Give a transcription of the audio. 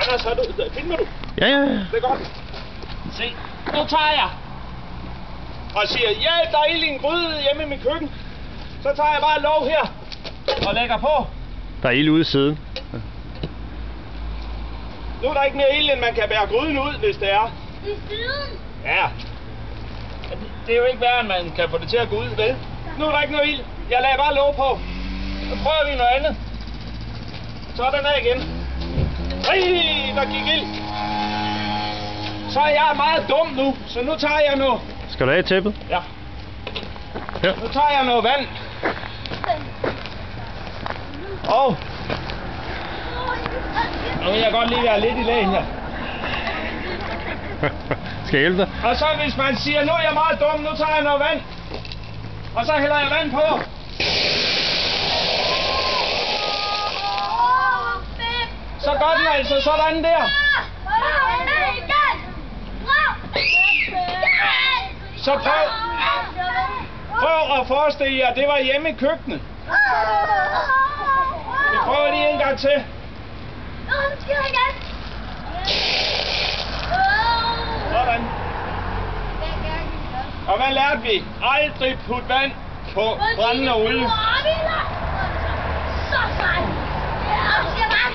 Anders, har du... Filmer du? Ja. Det er godt. Se, nu tager jeg. Og siger, ja, der er ild i en gryde hjemme i mit køkken. Så tager jeg bare låg her. Og lægger på. Der er ild ude i siden. Nu er der ikke mere ild, end man kan bære gryden ud, hvis det er. I siden? Ja. Det er jo ikke værre, end man kan få det til at gå ud, vel? Nu er der ikke noget ild. Jeg lader bare låg på. Så prøver vi noget andet. Sådan er igen. Der gik ild. Så er jeg meget dum nu, så nu tager jeg noget. Skal du have tæppet? Ja. Ja. Nu tager jeg noget vand. Og nu vil jeg godt lige være lidt i lag her. Skal jeg hjælpe dig? Og så hvis man siger, nu er jeg meget dum, nu tager jeg noget vand. Og så hælder jeg vand på. Så gør den altså sådan der. Så prøv at forestille jer, det var hjemme i køkkenet. Vi prøver lige en gang til. Sådan. Og hvad lærte vi? Aldrig put vand på brændende olie. Så sejt! Jeg siger bare,